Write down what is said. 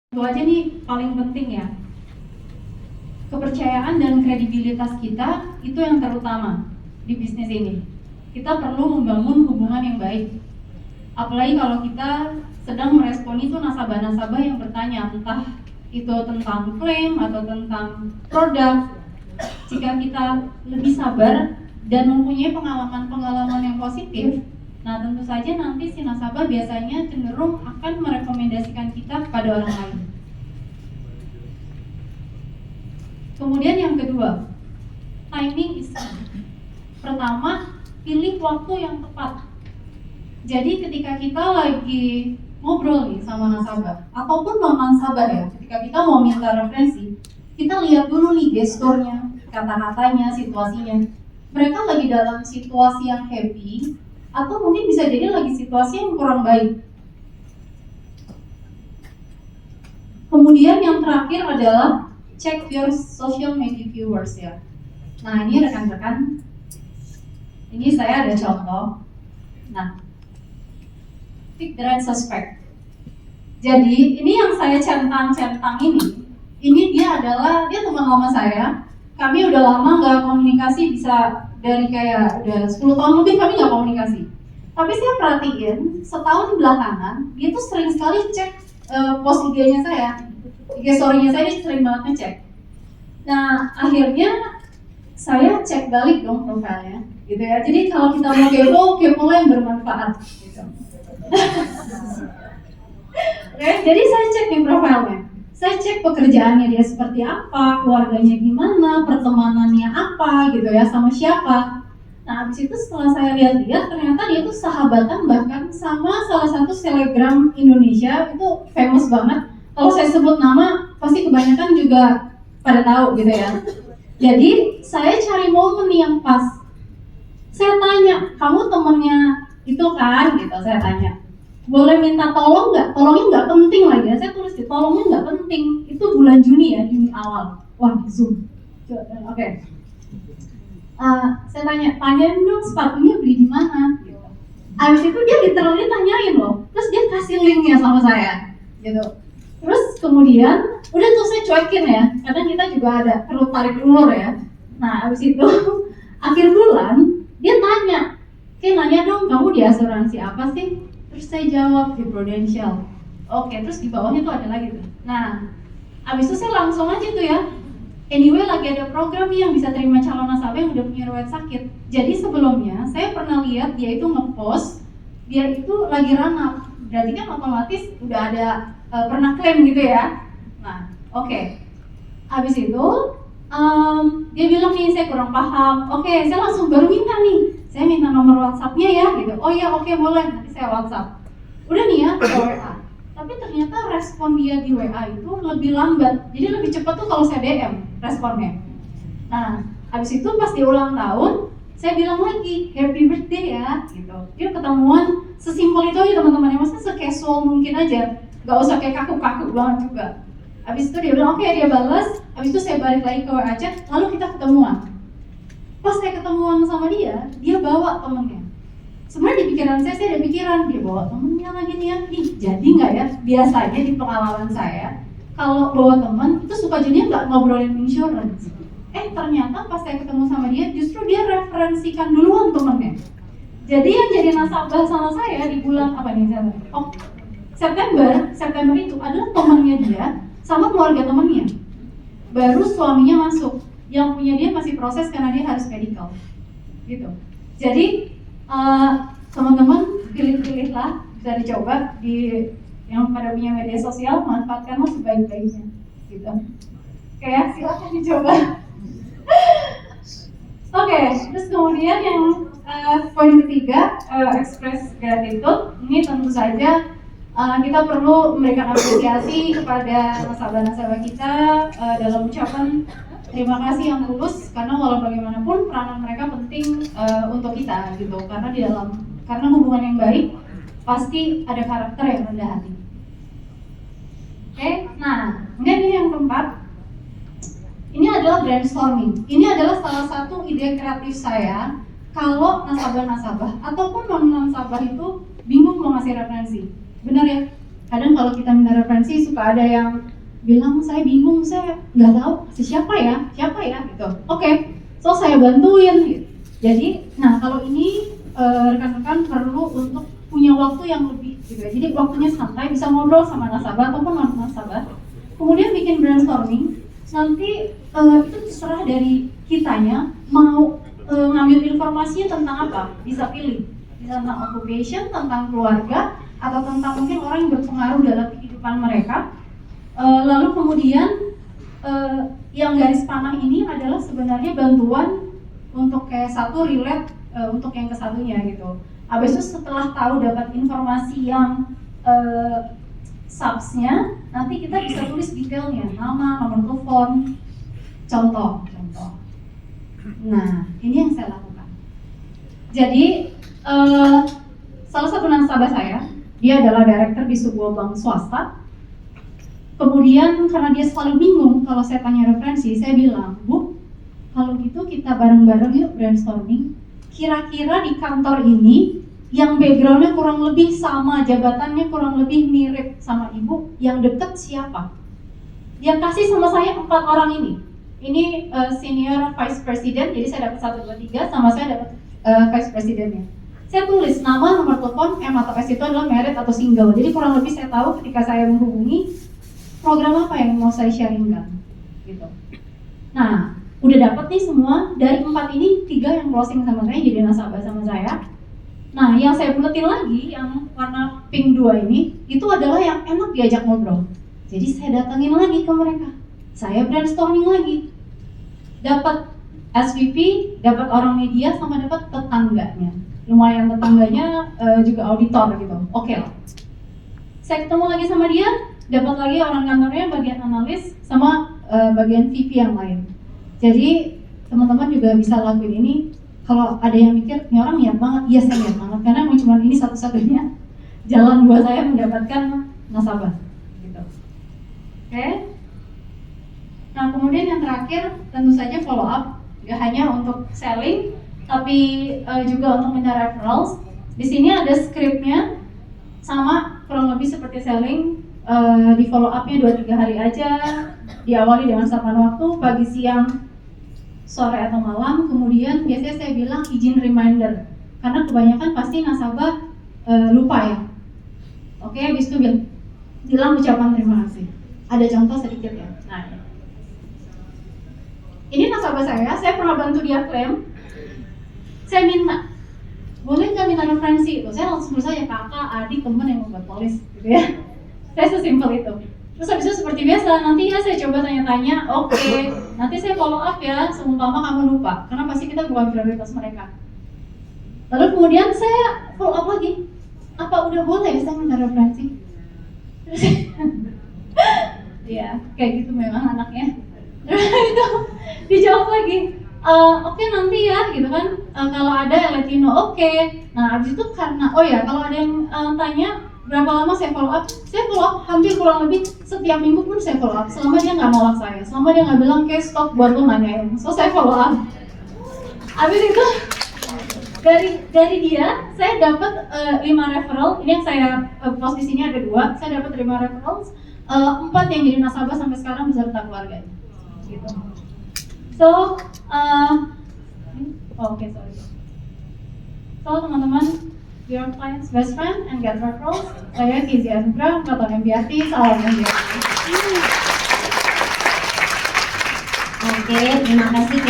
Itu aja nih paling penting ya. Kepercayaan dan kredibilitas kita itu yang terutama di bisnis ini. Kita perlu membangun hubungan yang baik. Apalagi kalau kita sedang meresponi itu nasabah-nasabah yang bertanya entah itu tentang klaim atau tentang produk. Jika kita lebih sabar dan mempunyai pengalaman-pengalaman yang positif, nah tentu saja nanti si nasabah biasanya cenderung akan merekomendasikan kita kepada orang lain. Kemudian yang kedua, timing is key. Pertama, pilih waktu yang tepat. Jadi ketika kita lagi ngobrol nih sama nasabah ataupun non-nasabah ya, ketika kita mau minta referensi, kita lihat dulu nih gesturnya, kata-katanya, situasinya. Mereka lagi dalam situasi yang happy atau mungkin bisa jadi lagi situasi yang kurang baik. Kemudian yang terakhir adalah check your social media viewers ya. Nah ini rekan-rekan, ini saya ada contoh. Nah, pick the right suspect. Jadi ini yang saya centang-centang ini dia teman lama saya. Kami udah lama nggak komunikasi, bisa dari kayak udah 10 tahun lebih kami nggak komunikasi. Tapi saya perhatiin setahun belakangan dia tuh sering sekali cek post IG-nya saya. IG story-nya saya dia sering banget ngecek. Nah akhirnya saya cek balik dong profilnya, gitu ya. Jadi kalau kita mau kepo yang bermanfaat, gitu. Oke, jadi saya cek di profilnya. Saya cek pekerjaannya dia seperti apa, keluarganya gimana, pertemanannya apa, gitu ya, sama siapa. Nah habis itu setelah saya lihat-lihat ternyata dia tuh sahabatan bahkan sama salah satu selebgram Indonesia, itu famous banget. Kalau saya sebut nama pasti kebanyakan juga pada tahu gitu ya. Jadi saya cari momen yang pas. Saya tanya, kamu temennya itu kan? Gitu saya tanya. Boleh minta tolong nggak? Tolongnya nggak penting lagi ya. Saya tulis di tolongnya nggak penting. Itu bulan Juni ya, Juni awal. Wah Zoom. Oke. Saya tanyain dong sepatunya beli di mana? Gitu. Abis itu dia literally tanyain loh. Terus dia kasih linknya sama saya. Gitu. Terus kemudian udah tuh saya cuekin ya, karena kita juga ada perlu tarik ulur ya. Nah abis itu akhir bulan dia nanya dong kamu di asuransi apa sih? Terus saya jawab di Prudential. Oke, terus di bawahnya tuh ada lagi tuh. Nah abis itu saya langsung aja tuh ya. Anyway lagi ada program yang bisa terima calon nasabah yang udah punya riwayat sakit. Jadi sebelumnya saya pernah lihat dia itu ngepost dia itu lagi run up. Berarti kan otomatis udah ada pernah klaim gitu ya. Nah, oke. Habis itu dia bilang nih saya kurang paham. Oke, saya langsung baru minta nih. Saya minta nomor WhatsApp-nya ya gitu. Oh iya, oke boleh. Nanti saya WhatsApp. Udah nih ya, ke WA. Tapi ternyata respon dia di WA itu lebih lambat. Jadi lebih cepat tuh kalau saya DM responnya. Nah, habis itu pas dia ulang tahun, saya bilang lagi happy birthday ya gitu. Dia ketemuan sesimpel itu aja teman-teman, maksudnya se-casual mungkin aja, nggak usah kayak kaku-kaku banget juga. Habis itu dia bilang oke, dia balas. Habis itu saya balik lagi ke WA chat, lalu kita ketemuan. Pas saya ketemuan sama dia bawa temennya. Sebenarnya di pikiran saya ada pikiran dia bawa temennya lagi nih ya. Jadi nggak ya? Biasanya di pengalaman saya kalau bawa teman itu suka jadinya nggak ngobrolin insurance. Ternyata pas saya ketemu sama dia justru dia referensikan duluan temennya. Jadi yang jadi nasabah sama saya di bulan September itu adalah temannya dia sama keluarga temannya. Baru suaminya masuk, yang punya dia masih proses karena dia harus medical. Gitu. Jadi teman-teman pilih-pilihlah, bisa dicoba di yang pada punya media sosial, manfaatkanlah sebaik-baiknya. Gitu. Kayak silakan dicoba. Oke, terus kemudian yang poin ketiga, express gratitude. Ini tentu saja kita perlu memberikan apresiasi kepada nasabah-nasabah kita dalam ucapan terima kasih yang tulus, karena walau bagaimanapun peranan mereka penting untuk kita gitu. Karena hubungan yang baik pasti ada karakter yang rendah hati. Oke, nah kemudian ini yang keempat. Ini adalah brainstorming. Ini adalah salah satu ide kreatif saya kalau nasabah-nasabah ataupun non-nasabah itu bingung mau ngasih referensi. Benar ya? Kadang kalau kita minta referensi suka ada yang bilang saya bingung, saya nggak tahu siapa ya gitu. Oke, so saya bantuin gitu. Jadi, nah kalau ini rekan-rekan perlu untuk punya waktu yang lebih gitu. Jadi waktunya santai, bisa ngobrol sama nasabah ataupun non nasabah. Kemudian bikin brainstorming. Nanti itu terserah dari kitanya mau ngambil informasinya tentang apa. Bisa pilih, bisa tentang occupation, tentang keluarga, atau tentang mungkin orang yang berpengaruh dalam kehidupan mereka. Lalu kemudian yang garis panah ini adalah sebenarnya bantuan untuk kayak satu relate untuk yang kesatunya gitu. Habis itu setelah tahu dapat informasi yang subsnya, nanti kita bisa tulis detailnya, nama, nomor telepon, contoh. Nah, ini yang saya lakukan. Jadi salah satu nasabah saya, dia adalah direktur di sebuah bank swasta. Kemudian karena dia selalu bingung kalau saya tanya referensi, saya bilang, Bu, kalau gitu kita bareng-bareng yuk brainstorming. Kira-kira di kantor ini yang backgroundnya kurang lebih sama, jabatannya kurang lebih mirip sama ibu, yang deket siapa? Dia kasih sama saya 4 orang ini. Ini senior vice president, jadi saya dapat 1, 2, 3, sama saya dapat vice presidennya. Saya tulis nama, nomor telepon, M atau S itu adalah married atau single. Jadi kurang lebih saya tahu ketika saya menghubungi program apa yang mau saya sharingkan, gitu. Nah, udah dapat nih semua. Dari 4 ini 3 yang closing sama saya, jadi nasabah sama saya. Nah, yang saya buletin lagi, yang warna pink 2 ini, itu adalah yang enak diajak ngobrol. Jadi saya datangin lagi ke mereka. Saya brainstorming lagi. Dapat SVP, dapat orang media, sama dapat tetangganya. Lumayan tetangganya juga auditor gitu. Oke lah. Saya ketemu lagi sama dia, dapat lagi orang kantornya bagian analis sama bagian VP yang lain. Jadi teman-teman juga bisa lakuin ini. Kalau ada yang mikir, ini orang niat banget, iya saya niat banget, karena emang cuma ini satu-satunya jalan buat saya mendapatkan nasabah, gitu. Oke. Nah kemudian yang terakhir tentu saja follow up, gak hanya untuk selling, tapi juga untuk minta referrals. Di sini ada scriptnya, sama kurang lebih seperti selling, di follow up-nya 2-3 hari aja, diawali dengan sapaan waktu, pagi, siang, sore atau malam. Kemudian biasanya saya bilang izin reminder, karena kebanyakan pasti nasabah lupa ya. Oke, habis itu bilang ucapan terima kasih. Ada contoh sedikit ya. Nah, ini nasabah saya pernah bantu dia klaim. Saya minta, boleh nggak minta referensi itu? Saya langsung berusaha ya kakak, adik, teman yang membuat polis, gitu ya. Saya sesimpel itu. Terus habis itu seperti biasa, nanti ya saya coba tanya-tanya, oke, nanti saya follow up ya, seumpama kamu lupa, karena pasti kita bukan prioritas mereka. Lalu kemudian saya follow up lagi, apa udah boleh ya saya minta referensi? Terus ya, kayak gitu memang anaknya. Terus itu dijawab lagi, oke, nanti ya, gitu kan, kalau ada let you know, oke. Nah abis itu karena, oh ya, kalau ada yang tanya, berapa lama saya follow up? Saya follow up hampir kurang lebih setiap minggu pun saya follow up. Selama dia nggak nolak saya, selama dia nggak bilang kayak stop buat lo nanyain, so saya follow up. Abis itu dari dia saya dapat 5 referral. Ini yang saya post di sini ada 2. Saya dapat 5 referrals, 4 yang jadi nasabah sampai sekarang beserta keluarganya. Gitu. So, sorry. So teman-teman, your client's best friend and get referrals. Saya Kizi Anugrah, Angkatan MBRT, salam MBRT. Oke, terima kasih.